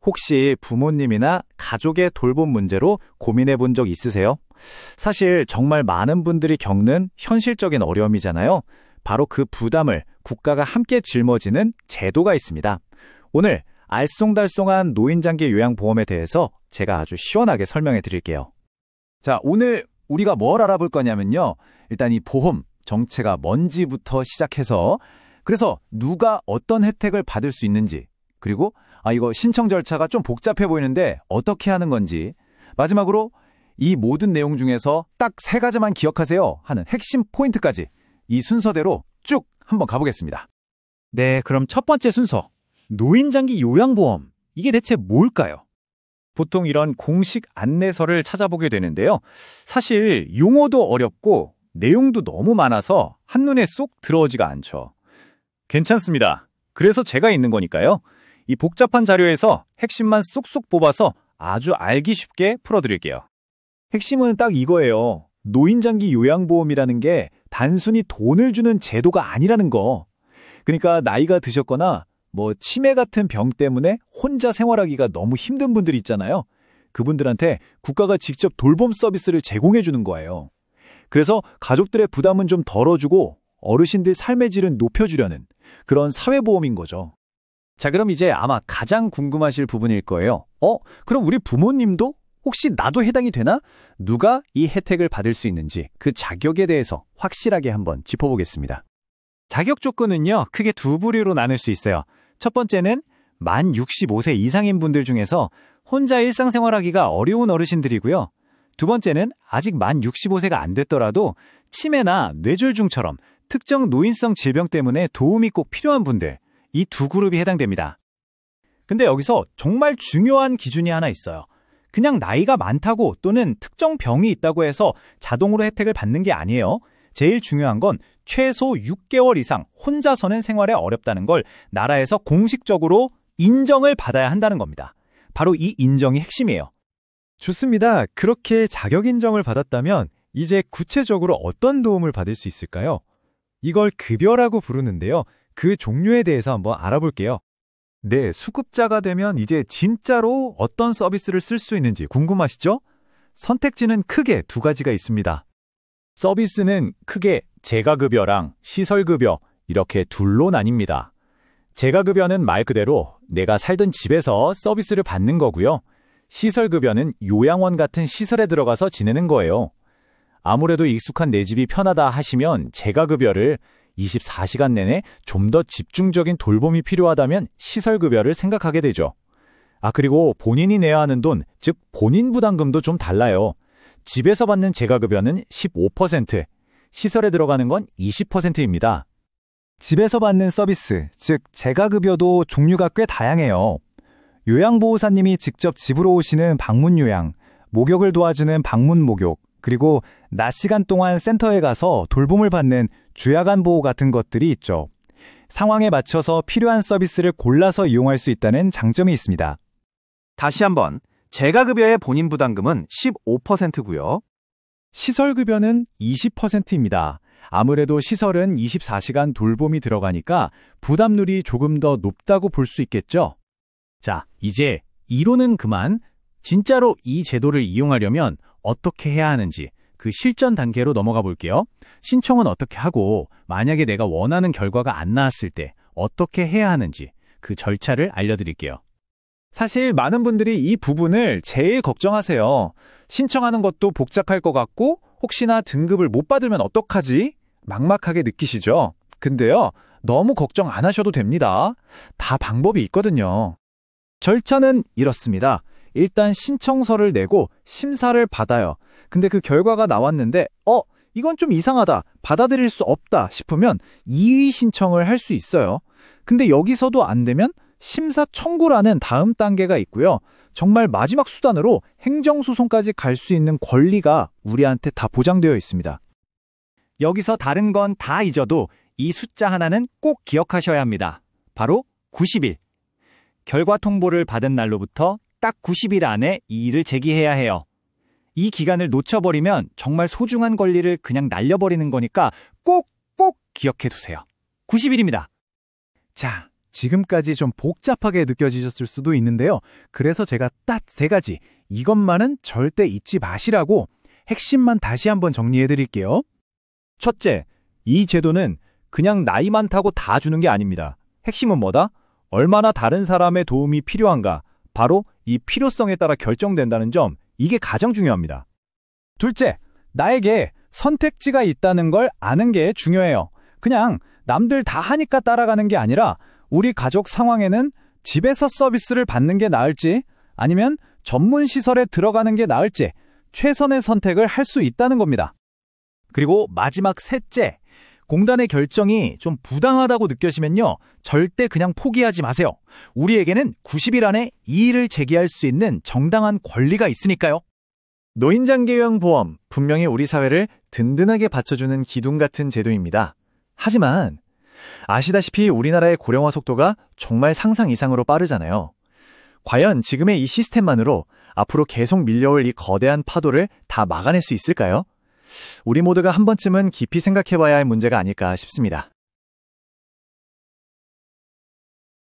혹시 부모님이나 가족의 돌봄 문제로 고민해 본 적 있으세요? 사실 정말 많은 분들이 겪는 현실적인 어려움이잖아요. 바로 그 부담을 국가가 함께 짊어지는 제도가 있습니다. 오늘 알쏭달쏭한 노인장기 요양보험에 대해서 제가 아주 시원하게 설명해 드릴게요. 자, 오늘 우리가 뭘 알아볼 거냐면요. 일단 이 보험 정체가 뭔지부터 시작해서 그래서 누가 어떤 혜택을 받을 수 있는지, 그리고 이거 신청 절차가 좀 복잡해 보이는데 어떻게 하는 건지, 마지막으로 이 모든 내용 중에서 딱 3가지만 기억하세요 하는 핵심 포인트까지 이 순서대로 쭉 한번 가보겠습니다. 네, 그럼 첫 번째 순서. 노인장기 요양보험. 이게 대체 뭘까요? 보통 이런 공식 안내서를 찾아보게 되는데요. 사실 용어도 어렵고 내용도 너무 많아서 한눈에 쏙 들어오지가 않죠. 괜찮습니다. 그래서 제가 있는 거니까요. 이 복잡한 자료에서 핵심만 쏙쏙 뽑아서 아주 알기 쉽게 풀어드릴게요. 핵심은 딱 이거예요. 노인장기 요양보험이라는 게 단순히 돈을 주는 제도가 아니라는 거. 그러니까 나이가 드셨거나 치매 같은 병 때문에 혼자 생활하기가 너무 힘든 분들 있잖아요. 그분들한테 국가가 직접 돌봄 서비스를 제공해 주는 거예요. 그래서 가족들의 부담은 좀 덜어주고 어르신들 삶의 질은 높여주려는 그런 사회보험인 거죠. 자, 그럼 이제 아마 가장 궁금하실 부분일 거예요. 그럼 우리 부모님도 혹시 나도 해당이 되나? 누가 이 혜택을 받을 수 있는지 그 자격에 대해서 확실하게 한번 짚어보겠습니다. 자격 조건은요, 크게 2부류로 나눌 수 있어요. 첫 번째는 만 65세 이상인 분들 중에서 혼자 일상생활하기가 어려운 어르신들이고요. 두 번째는 아직 만 65세가 안 됐더라도 치매나 뇌졸중처럼 특정 노인성 질병 때문에 도움이 꼭 필요한 분들, 이 2그룹이 해당됩니다. 근데 여기서 정말 중요한 기준이 하나 있어요. 그냥 나이가 많다고 또는 특정 병이 있다고 해서 자동으로 혜택을 받는 게 아니에요. 제일 중요한 건 최소 6개월 이상 혼자서는 생활에 어렵다는 걸 나라에서 공식적으로 인정을 받아야 한다는 겁니다. 바로 이 인정이 핵심이에요. 좋습니다. 그렇게 자격 인정을 받았다면 이제 구체적으로 어떤 도움을 받을 수 있을까요? 이걸 급여라고 부르는데요. 그 종류에 대해서 한번 알아볼게요. 네, 수급자가 되면 이제 진짜로 어떤 서비스를 쓸 수 있는지 궁금하시죠? 선택지는 크게 2가지가 있습니다. 서비스는 크게 재가급여랑 시설급여 이렇게 둘로 나뉩니다. 재가급여는 말 그대로 내가 살던 집에서 서비스를 받는 거고요. 시설급여는 요양원 같은 시설에 들어가서 지내는 거예요. 아무래도 익숙한 내 집이 편하다 하시면 재가급여를 24시간 내내 좀 더 집중적인 돌봄이 필요하다면 시설급여를 생각하게 되죠. 그리고 본인이 내야 하는 돈, 즉 본인 부담금도 좀 달라요. 집에서 받는 재가급여는 15%, 시설에 들어가는 건 20%입니다. 집에서 받는 서비스, 즉 재가급여도 종류가 꽤 다양해요. 요양보호사님이 직접 집으로 오시는 방문요양, 목욕을 도와주는 방문목욕, 그리고 낮 시간 동안 센터에 가서 돌봄을 받는 주야간 보호 같은 것들이 있죠. 상황에 맞춰서 필요한 서비스를 골라서 이용할 수 있다는 장점이 있습니다. 다시 한번, 재가급여의 본인 부담금은 15%고요. 시설급여는 20%입니다. 아무래도 시설은 24시간 돌봄이 들어가니까 부담률이 조금 더 높다고 볼 수 있겠죠? 자, 이제 이론은 그만, 진짜로 이 제도를 이용하려면 어떻게 해야 하는지 그 실전 단계로 넘어가 볼게요. 신청은 어떻게 하고 만약에 내가 원하는 결과가 안 나왔을 때 어떻게 해야 하는지 그 절차를 알려드릴게요. 사실 많은 분들이 이 부분을 제일 걱정하세요. 신청하는 것도 복잡할 것 같고 혹시나 등급을 못 받으면 어떡하지? 막막하게 느끼시죠? 근데요, 너무 걱정 안 하셔도 됩니다. 다 방법이 있거든요. 절차는 이렇습니다. 일단 신청서를 내고 심사를 받아요. 근데 그 결과가 나왔는데 이건 좀 이상하다, 받아들일 수 없다 싶으면 이의 신청을 할 수 있어요. 근데 여기서도 안 되면 심사 청구라는 다음 단계가 있고요. 정말 마지막 수단으로 행정소송까지 갈 수 있는 권리가 우리한테 다 보장되어 있습니다. 여기서 다른 건 다 잊어도 이 숫자 하나는 꼭 기억하셔야 합니다. 바로 90일. 결과 통보를 받은 날로부터 딱 90일 안에 이의를 제기해야 해요. 이 기간을 놓쳐버리면 정말 소중한 권리를 그냥 날려버리는 거니까 꼭 기억해 두세요. 90일입니다. 자, 지금까지 좀 복잡하게 느껴지셨을 수도 있는데요. 그래서 제가 딱 3가지, 이것만은 절대 잊지 마시라고 핵심만 다시 한번 정리해 드릴게요. 첫째, 이 제도는 그냥 나이 많다고 다 주는 게 아닙니다. 핵심은 뭐다? 얼마나 다른 사람의 도움이 필요한가, 바로 이 필요성에 따라 결정된다는 점, 이게 가장 중요합니다. 둘째, 나에게 선택지가 있다는 걸 아는 게 중요해요. 그냥 남들 다 하니까 따라가는 게 아니라 우리 가족 상황에는 집에서 서비스를 받는 게 나을지 아니면 전문 시설에 들어가는 게 나을지 최선의 선택을 할 수 있다는 겁니다. 그리고 마지막 셋째, 공단의 결정이 좀 부당하다고 느껴지면요, 절대 그냥 포기하지 마세요. 우리에게는 90일 안에 이의를 제기할 수 있는 정당한 권리가 있으니까요. 노인장기요양보험, 분명히 우리 사회를 든든하게 받쳐주는 기둥 같은 제도입니다. 하지만 아시다시피 우리나라의 고령화 속도가 정말 상상 이상으로 빠르잖아요. 과연 지금의 이 시스템만으로 앞으로 계속 밀려올 이 거대한 파도를 다 막아낼 수 있을까요? 우리 모두가 한 번쯤은 깊이 생각해봐야 할 문제가 아닐까 싶습니다.